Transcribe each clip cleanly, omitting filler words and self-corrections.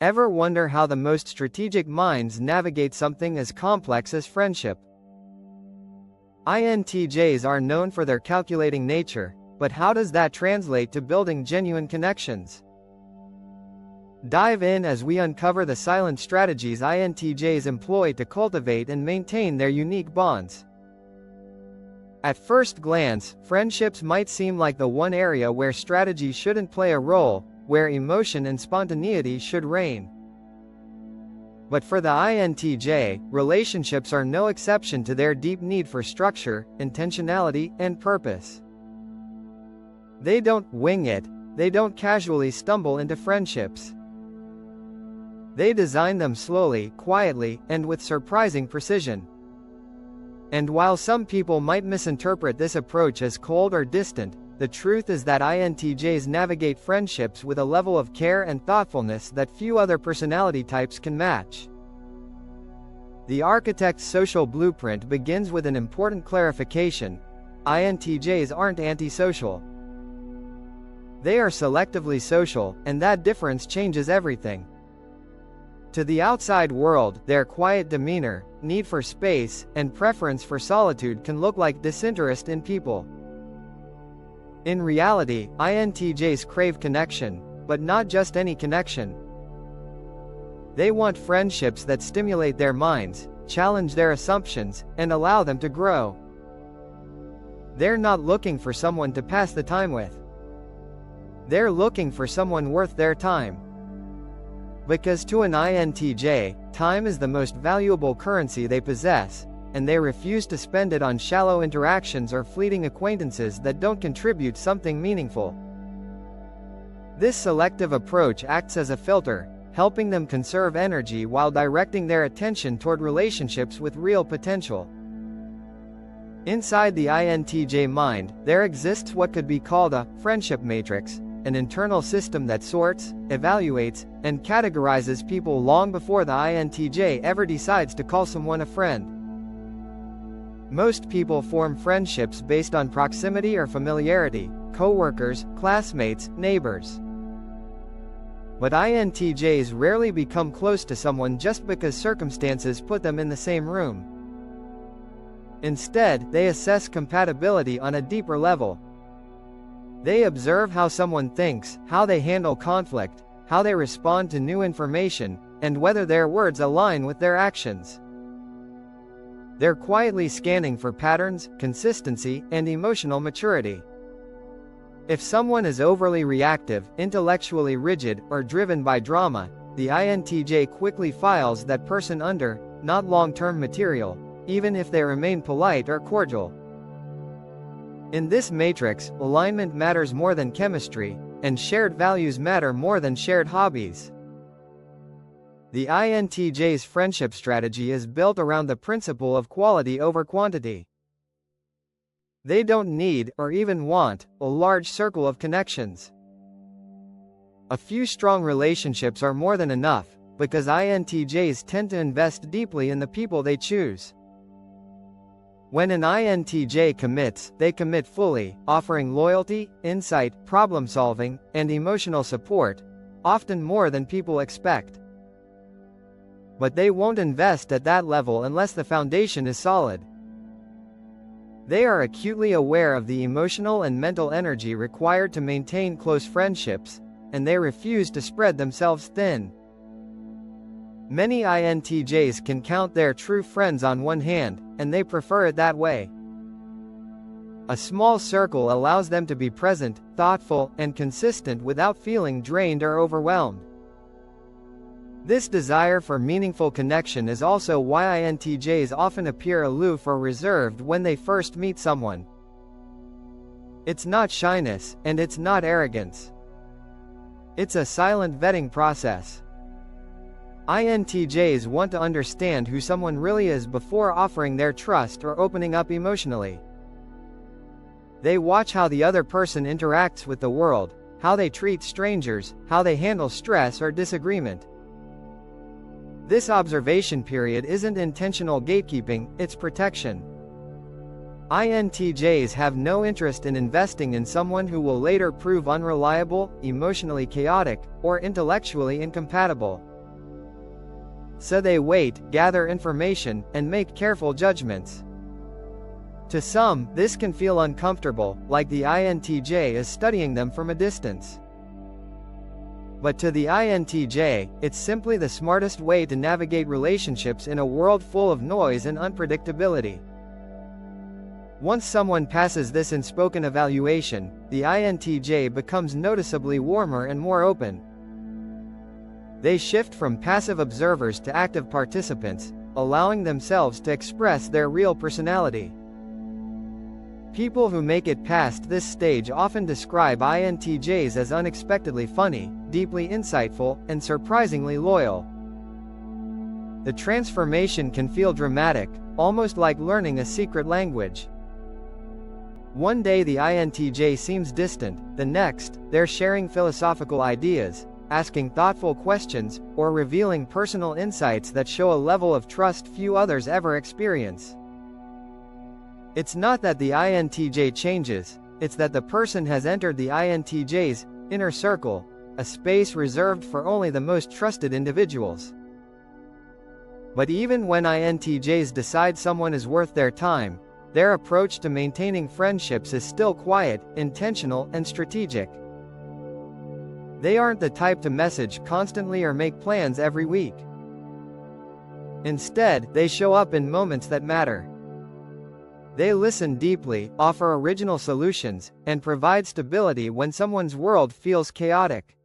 Ever wonder how the most strategic minds navigate something as complex as friendship? INTJs are known for their calculating nature, but how does that translate to building genuine connections? Dive in as we uncover the silent strategies INTJs employ to cultivate and maintain their unique bonds. At first glance, friendships might seem like the one area where strategy shouldn't play a role, where emotion and spontaneity should reign. But for the INTJ, relationships are no exception to their deep need for structure, intentionality, and purpose. They don't wing it, they don't casually stumble into friendships. They design them slowly, quietly, and with surprising precision. And while some people might misinterpret this approach as cold or distant, the truth is that INTJs navigate friendships with a level of care and thoughtfulness that few other personality types can match. The architect's social blueprint begins with an important clarification: INTJs aren't antisocial. They are selectively social, and that difference changes everything. To the outside world, their quiet demeanor, need for space, and preference for solitude can look like disinterest in people. In reality, INTJs crave connection, but not just any connection. They want friendships that stimulate their minds, challenge their assumptions, and allow them to grow. They're not looking for someone to pass the time with. They're looking for someone worth their time. Because to an INTJ, time is the most valuable currency they possess, and they refuse to spend it on shallow interactions or fleeting acquaintances that don't contribute something meaningful. This selective approach acts as a filter, helping them conserve energy while directing their attention toward relationships with real potential. Inside the INTJ mind, there exists what could be called a friendship matrix, an internal system that sorts, evaluates, and categorizes people long before the INTJ ever decides to call someone a friend. Most people form friendships based on proximity or familiarity: coworkers, classmates, neighbors. But INTJs rarely become close to someone just because circumstances put them in the same room. Instead, they assess compatibility on a deeper level. They observe how someone thinks, how they handle conflict, how they respond to new information, and whether their words align with their actions. They're quietly scanning for patterns, consistency, and emotional maturity. If someone is overly reactive, intellectually rigid, or driven by drama, the INTJ quickly files that person under not long-term material, even if they remain polite or cordial. In this matrix, alignment matters more than chemistry, and shared values matter more than shared hobbies. The INTJ's friendship strategy is built around the principle of quality over quantity. They don't need, or even want, a large circle of connections. A few strong relationships are more than enough, because INTJs tend to invest deeply in the people they choose. When an INTJ commits, they commit fully, offering loyalty, insight, problem-solving, and emotional support, often more than people expect. But they won't invest at that level unless the foundation is solid. They are acutely aware of the emotional and mental energy required to maintain close friendships, and they refuse to spread themselves thin. Many INTJs can count their true friends on one hand, and they prefer it that way. A small circle allows them to be present, thoughtful, and consistent without feeling drained or overwhelmed. This desire for meaningful connection is also why INTJs often appear aloof or reserved when they first meet someone. It's not shyness, and it's not arrogance. It's a silent vetting process. INTJs want to understand who someone really is before offering their trust or opening up emotionally. They watch how the other person interacts with the world, how they treat strangers, how they handle stress or disagreement. This observation period isn't intentional gatekeeping, it's protection. INTJs have no interest in investing in someone who will later prove unreliable, emotionally chaotic, or intellectually incompatible. So they wait, gather information, and make careful judgments. To some, this can feel uncomfortable, like the INTJ is studying them from a distance. But to the INTJ, it's simply the smartest way to navigate relationships in a world full of noise and unpredictability. Once someone passes this unspoken evaluation, the INTJ becomes noticeably warmer and more open. They shift from passive observers to active participants, allowing themselves to express their real personality. People who make it past this stage often describe INTJs as unexpectedly funny, deeply insightful, and surprisingly loyal. The transformation can feel dramatic, almost like learning a secret language. One day the INTJ seems distant, the next, they're sharing philosophical ideas, asking thoughtful questions, or revealing personal insights that show a level of trust few others ever experience. It's not that the INTJ changes, it's that the person has entered the INTJ's inner circle, a space reserved for only the most trusted individuals. But even when INTJs decide someone is worth their time, their approach to maintaining friendships is still quiet, intentional, and strategic. They aren't the type to message constantly or make plans every week. Instead, they show up in moments that matter. They listen deeply, offer original solutions, and provide stability when someone's world feels chaotic.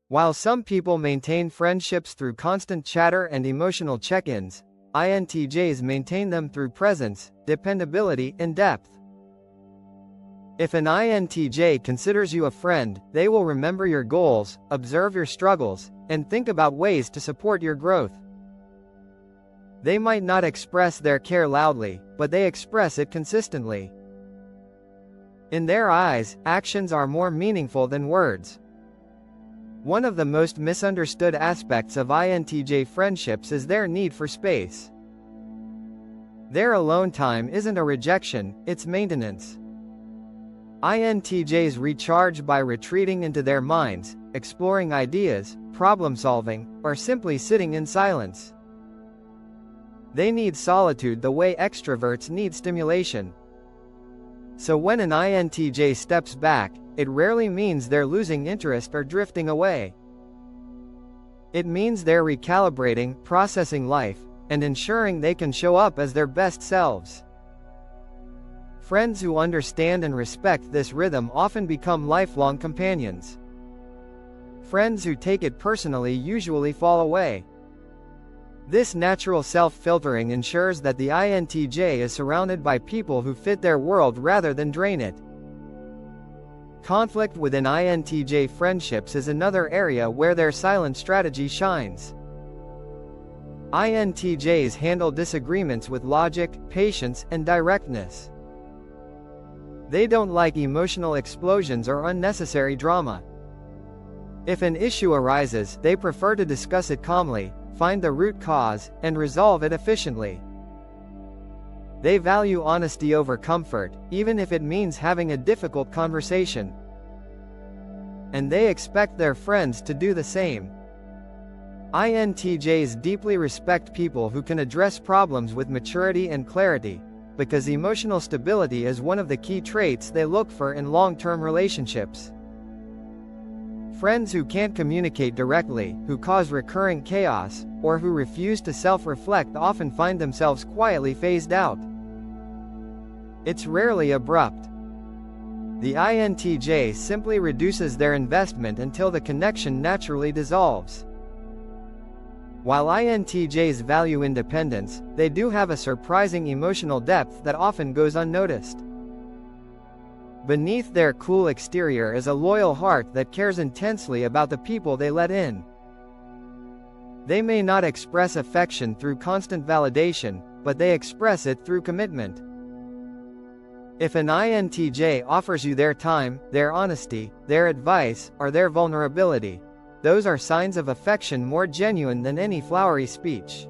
While some people maintain friendships through constant chatter and emotional check-ins, INTJs maintain them through presence, dependability, and depth. If an INTJ considers you a friend, they will remember your goals, observe your struggles, and think about ways to support your growth. They might not express their care loudly, but they express it consistently. In their eyes, actions are more meaningful than words. One of the most misunderstood aspects of INTJ friendships is their need for space. Their alone time isn't a rejection, it's maintenance. INTJs recharge by retreating into their minds, exploring ideas, problem-solving, or simply sitting in silence. They need solitude the way extroverts need stimulation. So when an INTJ steps back, it rarely means they're losing interest or drifting away. It means they're recalibrating, processing life, and ensuring they can show up as their best selves. Friends who understand and respect this rhythm often become lifelong companions. Friends who take it personally usually fall away. This natural self-filtering ensures that the INTJ is surrounded by people who fit their world rather than drain it. Conflict within INTJ friendships is another area where their silent strategy shines. INTJs handle disagreements with logic, patience, and directness. They don't like emotional explosions or unnecessary drama. If an issue arises, they prefer to discuss it calmly, find the root cause, and resolve it efficiently. They value honesty over comfort, even if it means having a difficult conversation. And they expect their friends to do the same. INTJs deeply respect people who can address problems with maturity and clarity, because emotional stability is one of the key traits they look for in long-term relationships. Friends who can't communicate directly, who cause recurring chaos, or who refuse to self-reflect often find themselves quietly phased out. It's rarely abrupt. The INTJ simply reduces their investment until the connection naturally dissolves. While INTJs value independence, they do have a surprising emotional depth that often goes unnoticed. Beneath their cool exterior is a loyal heart that cares intensely about the people they let in. They may not express affection through constant validation, but they express it through commitment. If an INTJ offers you their time, their honesty, their advice, or their vulnerability, those are signs of affection more genuine than any flowery speech.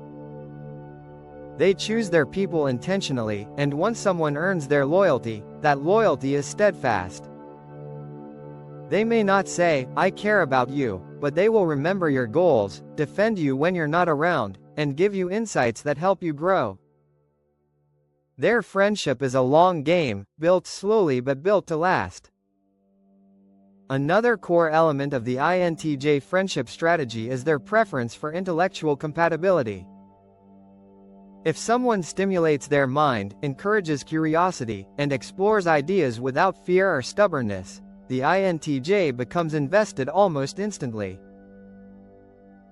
They choose their people intentionally, and once someone earns their loyalty, that loyalty is steadfast. They may not say, "I care about you," but they will remember your goals, defend you when you're not around, and give you insights that help you grow. Their friendship is a long game, built slowly but built to last. Another core element of the INTJ friendship strategy is their preference for intellectual compatibility. If someone stimulates their mind, encourages curiosity, and explores ideas without fear or stubbornness, the INTJ becomes invested almost instantly.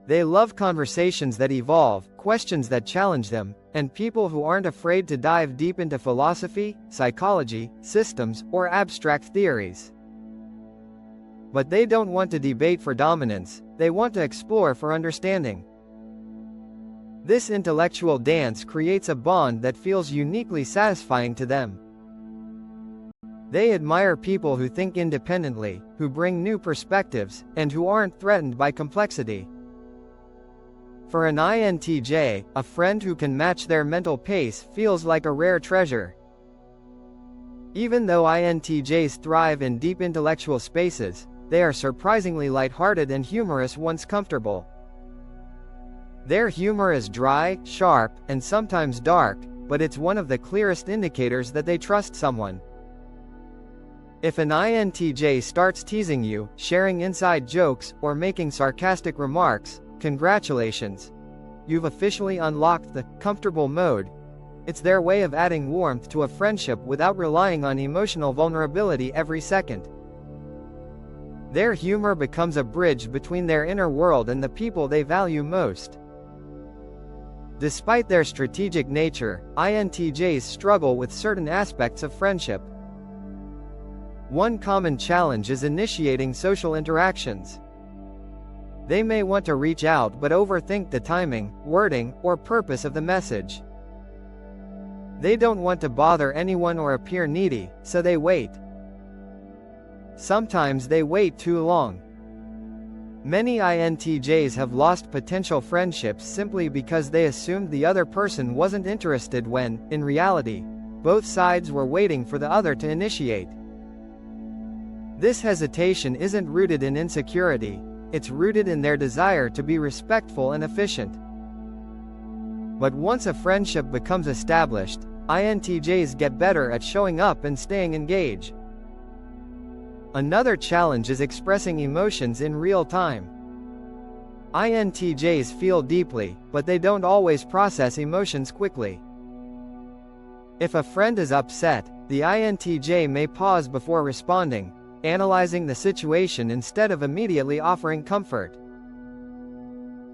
They love conversations that evolve, questions that challenge them, and people who aren't afraid to dive deep into philosophy, psychology, systems, or abstract theories. But they don't want to debate for dominance, they want to explore for understanding. This intellectual dance creates a bond that feels uniquely satisfying to them. They admire people who think independently, who bring new perspectives, and who aren't threatened by complexity. For an INTJ, a friend who can match their mental pace feels like a rare treasure. Even though INTJs thrive in deep intellectual spaces, they are surprisingly lighthearted and humorous once comfortable. Their humor is dry, sharp, and sometimes dark, but it's one of the clearest indicators that they trust someone. If an INTJ starts teasing you, sharing inside jokes, or making sarcastic remarks, congratulations! You've officially unlocked the comfortable mode. It's their way of adding warmth to a friendship without relying on emotional vulnerability every second. Their humor becomes a bridge between their inner world and the people they value most. Despite their strategic nature, INTJs struggle with certain aspects of friendship. One common challenge is initiating social interactions. They may want to reach out but overthink the timing, wording, or purpose of the message. They don't want to bother anyone or appear needy, so they wait. Sometimes they wait too long. Many INTJs have lost potential friendships simply because they assumed the other person wasn't interested when, in reality, both sides were waiting for the other to initiate. This hesitation isn't rooted in insecurity, it's rooted in their desire to be respectful and efficient. But once a friendship becomes established, INTJs get better at showing up and staying engaged. Another challenge is expressing emotions in real time. INTJs feel deeply, but they don't always process emotions quickly. If a friend is upset, the INTJ may pause before responding, analyzing the situation instead of immediately offering comfort.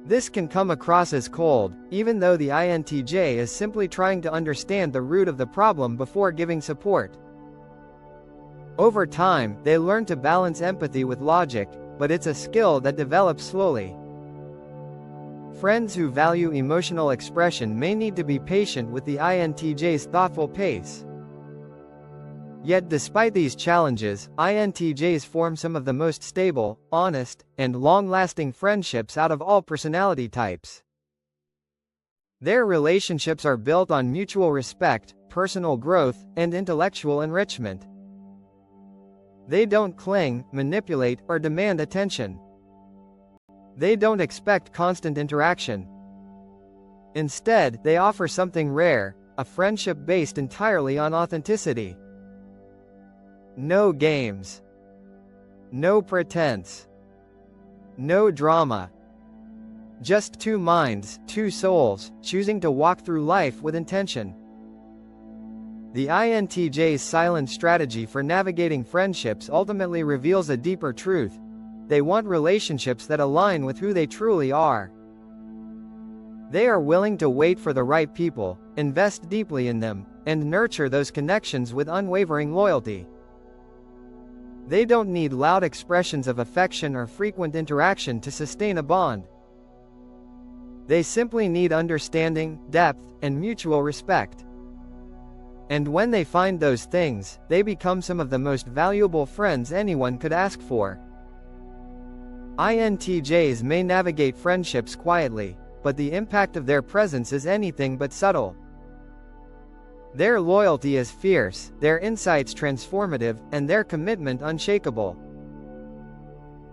This can come across as cold, even though the INTJ is simply trying to understand the root of the problem before giving support. Over time, they learn to balance empathy with logic, but it's a skill that develops slowly. Friends who value emotional expression may need to be patient with the INTJ's thoughtful pace. Yet despite these challenges, INTJs form some of the most stable, honest, and long-lasting friendships out of all personality types. Their relationships are built on mutual respect, personal growth, and intellectual enrichment. They don't cling, manipulate, or demand attention. They don't expect constant interaction. Instead, they offer something rare, a friendship based entirely on authenticity. No games. No pretense. No drama. Just two minds, two souls, choosing to walk through life with intention. The INTJ's silent strategy for navigating friendships ultimately reveals a deeper truth. They want relationships that align with who they truly are. They are willing to wait for the right people, invest deeply in them, and nurture those connections with unwavering loyalty. They don't need loud expressions of affection or frequent interaction to sustain a bond. They simply need understanding, depth, and mutual respect. And when they find those things, they become some of the most valuable friends anyone could ask for. INTJs may navigate friendships quietly, but the impact of their presence is anything but subtle. Their loyalty is fierce, their insights transformative, and their commitment unshakable.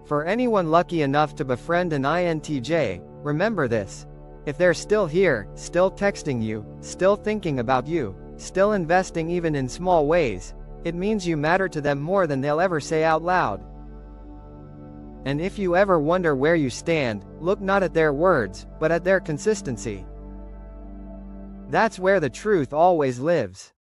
For anyone lucky enough to befriend an INTJ, remember this. If they're still here, still texting you, still thinking about you, still investing even in small ways, it means you matter to them more than they'll ever say out loud. And if you ever wonder where you stand, look not at their words, but at their consistency. That's where the truth always lives.